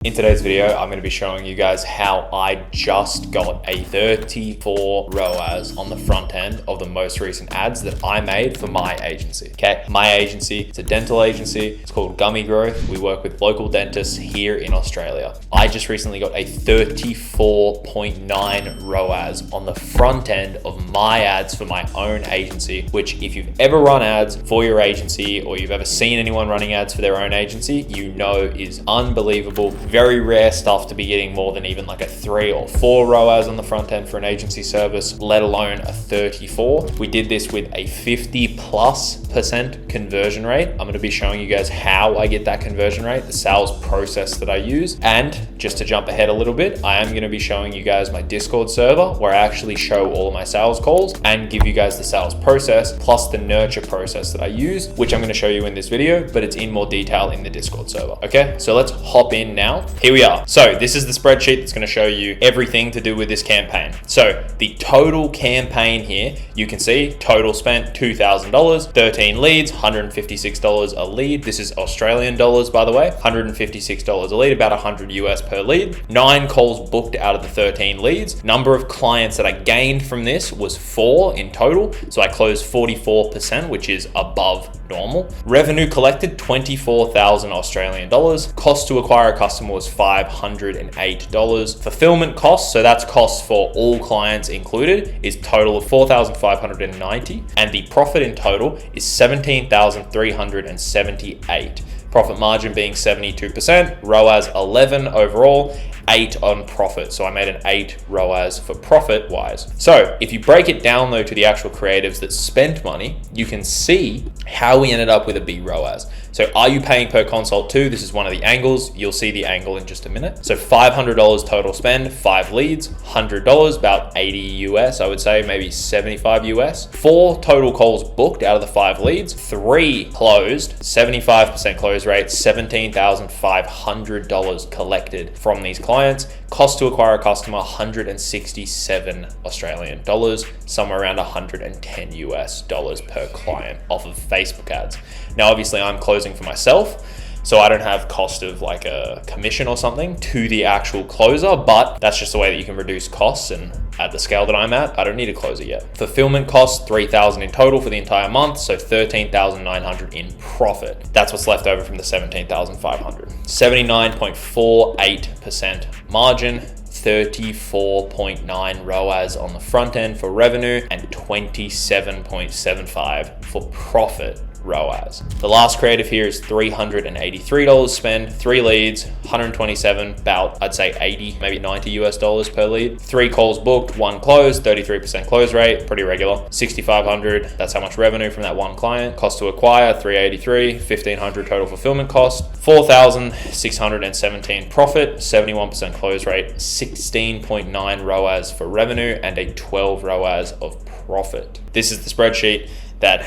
In today's video, I'm going to be showing you guys how I just got a 34 ROAS on the front end of the most recent ads that I made for my agency. Okay, my agency, it's a dental agency. It's called Gummy Growth. We work with local dentists here in Australia. I just recently got a 34.9 ROAS on the front end of my ads for my own agency, which if you've ever run ads for your agency or you've ever seen anyone running ads for their own agency, you know is unbelievable. Very rare stuff to be getting more than even like a 3 or 4 ROAS on the front end for an agency service, let alone a 34. We did this with a 50+% conversion rate. I'm going to be showing you guys how I get that conversion rate, the sales process that I use. And just to jump ahead a little bit, I am going to be showing you guys my Discord server where I actually show all of my sales calls and give you guys the sales process plus the nurture process that I use, which I'm going to show you in this video, but it's in more detail in the Discord server. Okay, so let's hop in now. Here we are. So this is the spreadsheet that's going to show you everything to do with this campaign. So the total campaign here, you can see total spent $2,000, 13 leads, $156 a lead. This is Australian dollars, by the way, $156 a lead, about 100 US per lead. 9 calls booked out of the 13 leads. Number of clients that I gained from this was 4 in total. So I closed 44%, which is above normal. Revenue collected, 24,000 Australian dollars. Cost to acquire a customer was $508. Fulfillment costs, so that's costs for all clients included, is total of $4,590, and the profit in total is $17,378. Profit margin being 72%, ROAS 11 overall, 8 on profit. So I made an 8 ROAS for profit wise. So if you break it down though to the actual creatives that spent money, you can see how we ended up with a B ROAS. So are you paying per consult too? This is one of the angles. You'll see the angle in just a minute. So $500 total spend, 5 leads, $100, about 80 US, I would say, maybe 75 US. 4 total calls booked out of the 5 leads, 3 closed, 75% close rate, $17,500 collected from these clients. Cost to acquire a customer, 167 Australian dollars, somewhere around 110 US dollars per client off of Facebook ads. Now, obviously I'm closing for myself, so I don't have cost of like a commission or something to the actual closer, but that's just the way that you can reduce costs. And at the scale that I'm at, I don't need a closer yet. Fulfillment costs, 3,000 in total for the entire month. So 13,900 in profit. That's what's left over from the 17,500. 79.48% margin, 34.9 ROAS on the front end for revenue, and 27.75 for profit ROAS. The last creative here is $383 spend, 3 leads, 127, about I'd say 80, maybe 90 US dollars per lead. 3 calls booked, 1 closed, 33% close rate, pretty regular. 6,500, that's how much revenue from that one client. Cost to acquire, 383, 1,500 total fulfillment cost, 4,617 profit, 71% close rate, 16.9 ROAS for revenue, and a 12 ROAS of profit. This is the spreadsheet that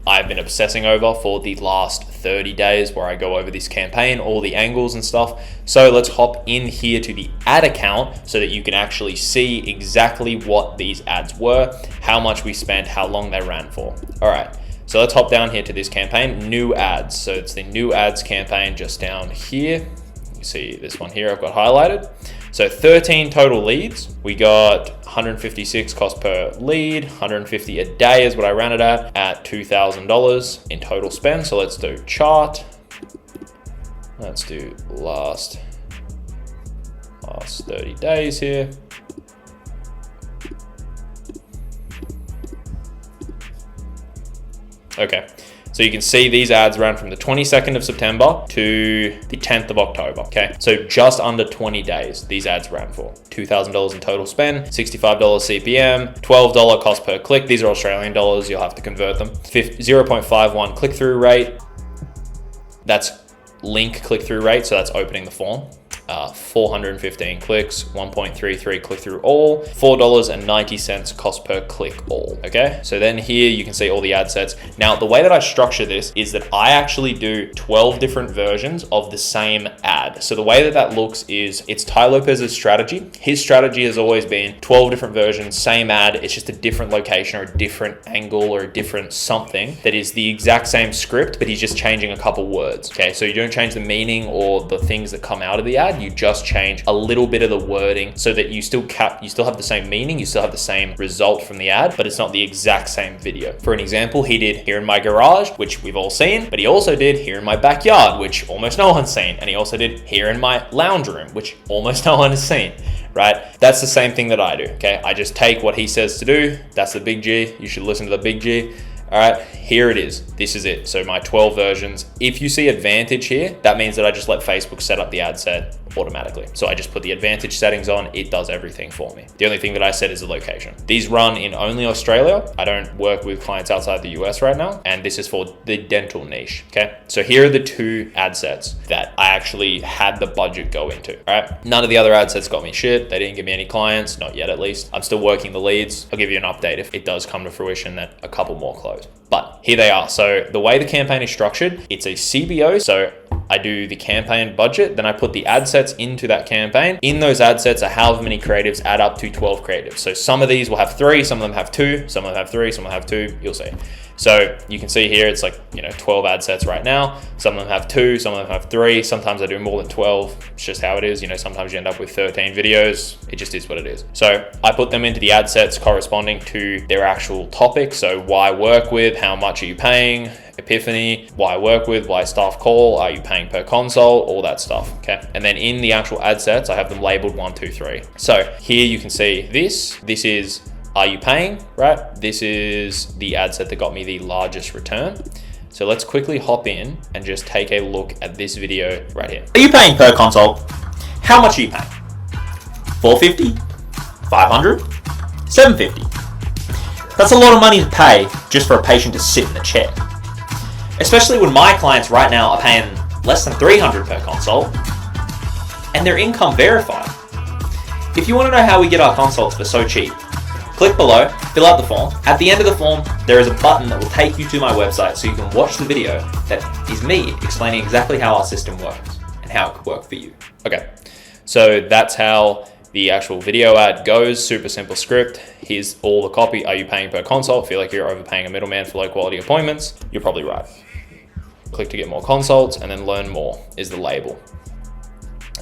I've been obsessing over for the last 30 days, where I go over this campaign, all the angles and stuff. So let's hop in here to the ad account so that you can actually see exactly what these ads were, how much we spent, how long they ran for. All right, so let's hop down here to this campaign, new ads. So it's the new ads campaign just down here. You see this one here I've got highlighted. So 13 total leads. We got 156 cost per lead, 150 a day is what I ran it at $2,000 in total spend. So let's do chart. Let's do last 30 days here. Okay. So you can see these ads ran from the 22nd of September to the 10th of October, okay? So just under 20 days, these ads ran for. $2,000 in total spend, $65 CPM, $12 cost per click. These are Australian dollars, you'll have to convert them. 0.51 click-through rate. That's link click-through rate, so that's opening the form. 415 clicks, 1.33 click-through all, $4.90 cost per click all, okay? So then here you can see all the ad sets. Now, the way that I structure this is that I actually do 12 different versions of the same ad. So the way that that looks is, it's Tai Lopez's strategy. His strategy has always been 12 different versions, same ad, it's just a different location or a different angle or a different something that is the exact same script, but he's just changing a couple words, okay? So you don't change the meaning or the things that come out of the ad, ad, you just change a little bit of the wording so that you still have the same meaning, you still have the same result from the ad, but it's not the exact same video. For an example, he did here in my garage, which we've all seen, but he also did here in my backyard, which almost no one's seen. And he also did here in my lounge room, which almost no one has seen, right? That's the same thing that I do, okay? I just take what he says to do. That's the big G. You should listen to the big G. All right, here it is. This is it. So my 12 versions. If you see advantage here, that means that I just let Facebook set up the ad set automatically. So I just put the advantage settings on, it does everything for me. The only thing that I set is the location. These run in only Australia. I don't work with clients outside the US right now. And this is for the dental niche, okay? So here are the 2 ad sets that I actually had the budget go into, all right? None of the other ad sets got me shit. They didn't give me any clients, not yet at least. I'm still working the leads. I'll give you an update if it does come to fruition that a couple more close. But here they are. So the way the campaign is structured, it's a CBO. So I do the campaign budget, then I put the ad sets into that campaign. In those ad sets are however many creatives add up to 12 creatives. So some of these will have 3, some of them have 2, some of them have 3, some of them have 2, you'll see. So you can see here, it's like, 12 ad sets right now. Some of them have 2, some of them have 3. Sometimes I do more than 12. It's just how it is. Sometimes you end up with 13 videos. It just is what it is. So I put them into the ad sets corresponding to their actual topic. So why work with, how much are you paying, epiphany, why work with, why staff call, are you paying per consult, all that stuff, okay? And then in the actual ad sets, I have them labeled 1, 2, 3. So here you can see this is, are you paying, right? This is the ad set that got me the largest return. So let's quickly hop in and just take a look at this video right here. Are you paying per consult? How much are you paying? $450? $500? $750? That's a lot of money to pay just for a patient to sit in the chair. Especially when my clients right now are paying less than $300 per consult and they're income verified. If you want to know how we get our consults for so cheap, click below, fill out the form. At the end of the form, there is a button that will take you to my website so you can watch the video that is me explaining exactly how our system works and how it could work for you. Okay, so that's how the actual video ad goes. Super simple script. Here's all the copy. Are you paying per consult? Feel like you're overpaying a middleman for low quality appointments? You're probably right. Click to get more consults, and then learn more is the label.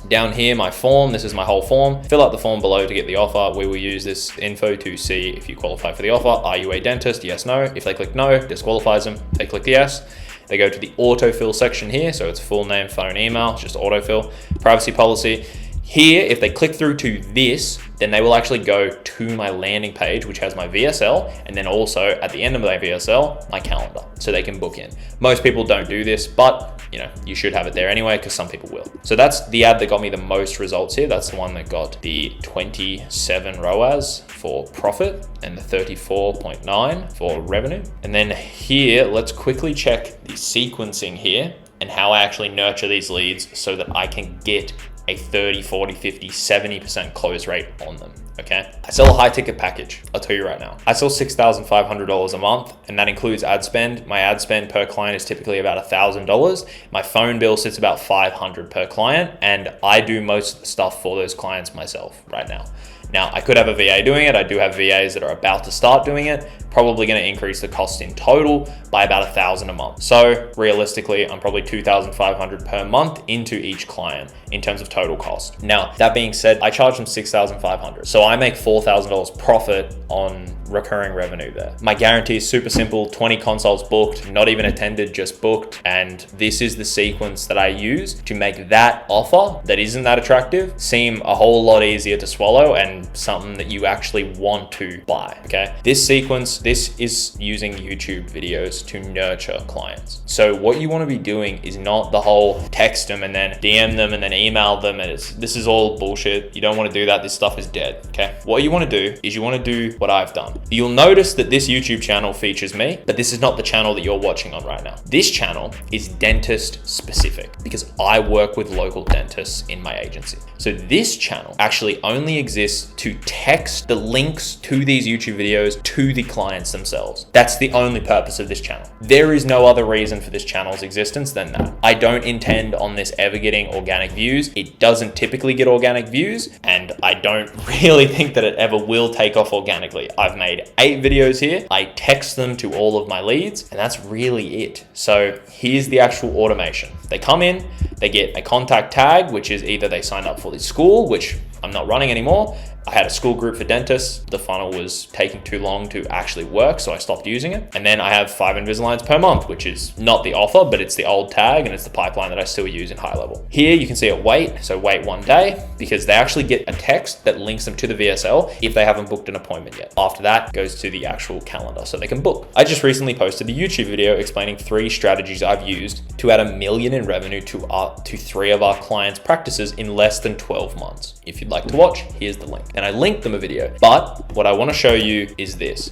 Down here, my form, this is my whole form. Fill out the form below to get the offer. We will use this info to see if you qualify for the offer. Are you a dentist? Yes, no. If they click no, disqualifies them. If they click yes, they go to the autofill section here. So it's full name, phone, email, just autofill. Privacy policy. Here, if they click through to this, then they will actually go to my landing page, which has my VSL, and then also at the end of my VSL, my calendar, so they can book in. Most people don't do this, but you should have it there anyway, because some people will. So that's the ad that got me the most results here. That's the one that got the 27 ROAS for profit and the 34.9 for revenue. And then here, let's quickly check the sequencing here and how I actually nurture these leads so that I can get a 30, 40, 50, 70% close rate on them, okay? I sell a high ticket package, I'll tell you right now. I sell $6,500 a month, and that includes ad spend. My ad spend per client is typically about $1,000. My phone bill sits about $500 per client, and I do most of the stuff for those clients myself right now. Now, I could have a VA doing it. I do have VAs that are about to start doing it. Probably going to increase the cost in total by about $1,000 a month. So realistically, I'm probably $2,500 per month into each client in terms of total cost. Now, that being said, I charge them $6,500. So I make $4,000 profit on recurring revenue there. My guarantee is super simple, 20 consults booked, not even attended, just booked. And this is the sequence that I use to make that offer that isn't that attractive seem a whole lot easier to swallow and something that you actually want to buy, okay? This sequence, this is using YouTube videos to nurture clients. So what you want to be doing is not the whole text them and then DM them and then email them, and this is all bullshit. You don't want to do that. This stuff is dead, okay? What you want to do is you want to do what I've done. You'll notice that this YouTube channel features me, but this is not the channel that you're watching on right now. This channel is dentist specific because I work with local dentists in my agency. So this channel actually only exists to text the links to these YouTube videos to the clients themselves. That's the only purpose of this channel. There is no other reason for this channel's existence than that. I don't intend on this ever getting organic views. It doesn't typically get organic views, and I don't really think that it ever will take off organically. I've made 8 videos here. I text them to all of my leads, and that's really it. So here's the actual automation. They come in, they get a contact tag, which is either they signed up for the school, which I'm not running anymore. I had a school group for dentists. The funnel was taking too long to actually work, so I stopped using it. And then I have 5 Invisaligns per month, which is not the offer, but it's the old tag and it's the pipeline that I still use in high level. Here you can see a wait, so wait 1 day, because they actually get a text that links them to the VSL if they haven't booked an appointment yet. After that, it goes to the actual calendar so they can book. I just recently posted a YouTube video explaining 3 strategies I've used to add $1 million in revenue to 3 of our clients' practices in less than 12 months. If you'd like to watch, here's the link. And I linked them a video, but what I want to show you is this.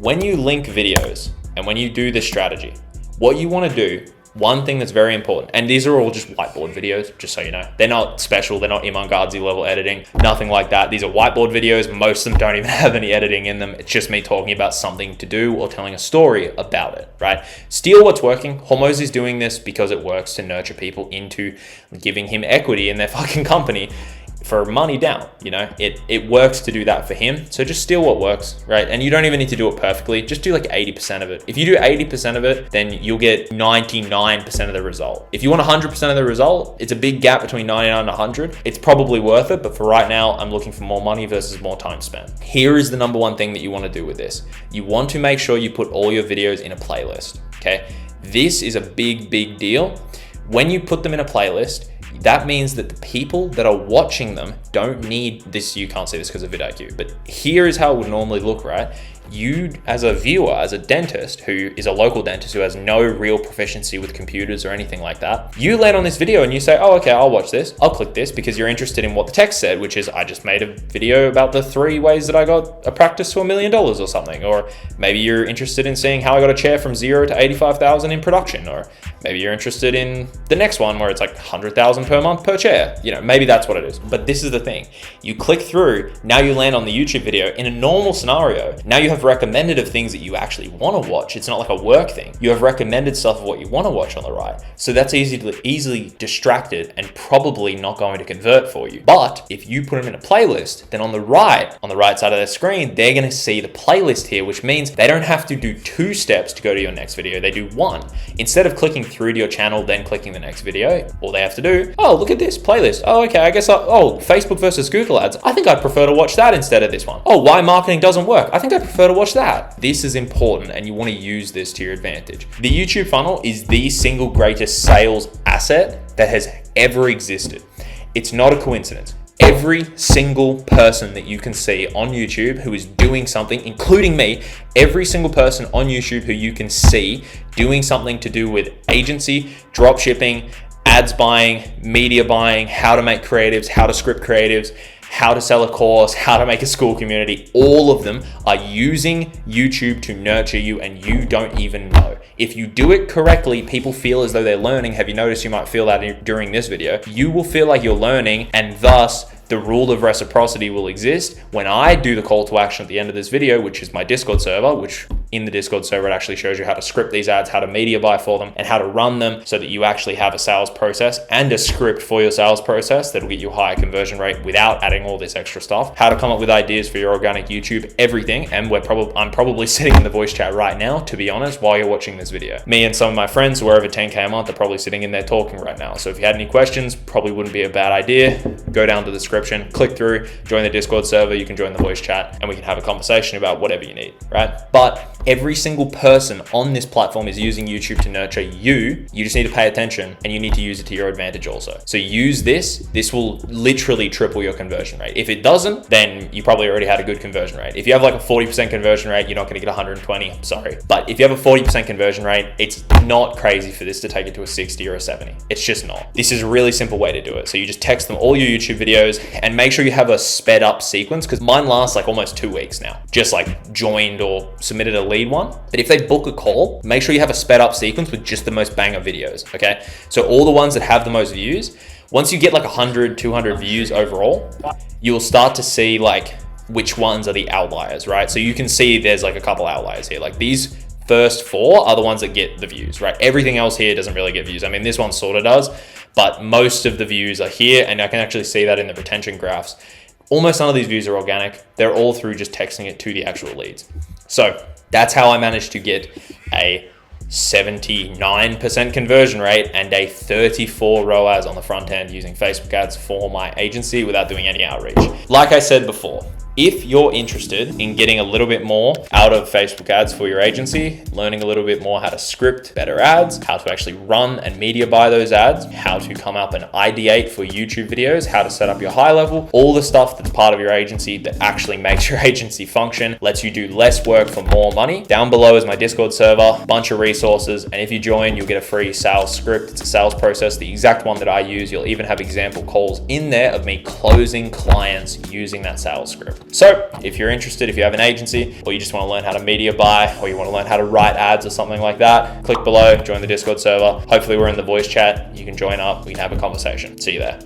When you link videos and when you do this strategy, what you want to do, one thing that's very important, and these are all just whiteboard videos, just so you know. They're not special, they're not Iman Gadzhi level editing, nothing like that. These are whiteboard videos. Most of them don't even have any editing in them. It's just me talking about something to do or telling a story about it, right? Steal what's working. Hormoz is doing this because it works to nurture people into giving him equity in their fucking company for money down, you know, it works to do that for him. So just steal what works, right? And you don't even need to do it perfectly. Just do like 80% of it. If you do 80% of it, then you'll get 99% of the result. If you want 100% of the result, it's a big gap between 99 and 100. It's probably worth it, but for right now, I'm looking for more money versus more time spent. Here is the number one thing that you want to do with this. You want to make sure you put all your videos in a playlist, okay? This is a big deal. When you put them in a playlist, that means that the people that are watching them don't need this. You can't see this because of vidIQ, but here is how it would normally look, right? You as a viewer, as a dentist who is a local dentist who has no real proficiency with computers or anything like that, you land on this video and you say, oh, okay, I'll watch this. I'll click this because you're interested in what the text said, which is I just made a video about the 3 ways that I got a practice to $1 million or something. Or maybe you're interested in seeing how I got a chair from 0 to 85,000 in production. Or maybe you're interested in the next one where it's like 100,000 per month per chair. You know, maybe that's what it is. But this is the thing. You click through, now you land on the YouTube video. In a normal scenario, now you have recommended of things that you actually want to watch. It's not like a work thing. You have recommended stuff of what you want to watch on the right. So that's easily distracted and probably not going to convert for you. But if you put them in a playlist, then on the right side of their screen, they're going to see the playlist here, which means they don't have to do 2 steps to go to your next video. They do 1. Instead of clicking through to your channel, then clicking the next video, all they have to do, oh, look at this playlist. Oh, okay, I guess, Facebook versus Google ads. I think I'd prefer to watch that instead of this one. Oh, why marketing doesn't work. I think I prefer to watch that. This is important and you want to use this to your advantage. The YouTube funnel is the single greatest sales asset that has ever existed. It's not a coincidence. Every single person that you can see on YouTube who is doing something, including me, every single person on YouTube who you can see doing something to do with agency, drop shipping, ads buying, media buying, how to make creatives, how to script creatives, how to sell a course, how to make a school community, all of them are using YouTube to nurture you and you don't even know. If you do it correctly, people feel as though they're learning. Have you noticed you might feel that during this video? You will feel like you're learning and thus the rule of reciprocity will exist. When I do the call to action at the end of this video, which is my Discord server, which in the Discord server, it actually shows you how to script these ads, how to media buy for them, and how to run them so that you actually have a sales process and a script for your sales process that'll get you a higher conversion rate without adding all this extra stuff. How to come up with ideas for your organic YouTube, everything. And I'm probably sitting in the voice chat right now, to be honest, while you're watching this video. Me and some of my friends who are over 10K a month are probably sitting in there talking right now. So if you had any questions, probably wouldn't be a bad idea. Go down to the description, click through, join the Discord server, you can join the voice chat, and we can have a conversation about whatever you need, right? But every single person on this platform is using YouTube to nurture you. You just need to pay attention and you need to use it to your advantage also. So use this. This will literally triple your conversion rate. If it doesn't, then you probably already had a good conversion rate. If you have like a 40% conversion rate, you're not going to get 120, I'm sorry. But if you have a 40% conversion rate, it's not crazy for this to take it to a 60 or a 70. It's just not. This is a really simple way to do it. So you just text them all your YouTube videos and make sure you have a sped up sequence, because mine lasts like almost 2 weeks now. Just like joined or submitted a lead one. But if they book a call, make sure you have a sped up sequence with just the most banger videos, okay? So all the ones that have the most views, once you get like 100, 200 views overall, you'll start to see like which ones are the outliers, right? So you can see there's like a couple outliers here. Like these first 4 are the ones that get the views, right? Everything else here doesn't really get views. I mean, this one sort of does, but most of the views are here, and I can actually see that in the retention graphs. Almost none of these views are organic. They're all through just texting it to the actual leads. So that's how I managed to get a 79% conversion rate and a 34 ROAS on the front end using Facebook ads for my agency without doing any outreach. Like I said before, if you're interested in getting a little bit more out of Facebook ads for your agency, learning a little bit more how to script better ads, how to actually run and media buy those ads, how to come up and ideate for YouTube videos, how to set up your high level, all the stuff that's part of your agency that actually makes your agency function, lets you do less work for more money. Down below is my Discord server, bunch of resources. And if you join, you'll get a free sales script. It's a sales process, the exact one that I use. You'll even have example calls in there of me closing clients using that sales script. So if you're interested, if you have an agency or you just want to learn how to media buy or you want to learn how to write ads or something like that, click below, join the Discord server. Hopefully we're in the voice chat. You can join up, we can have a conversation. See you there.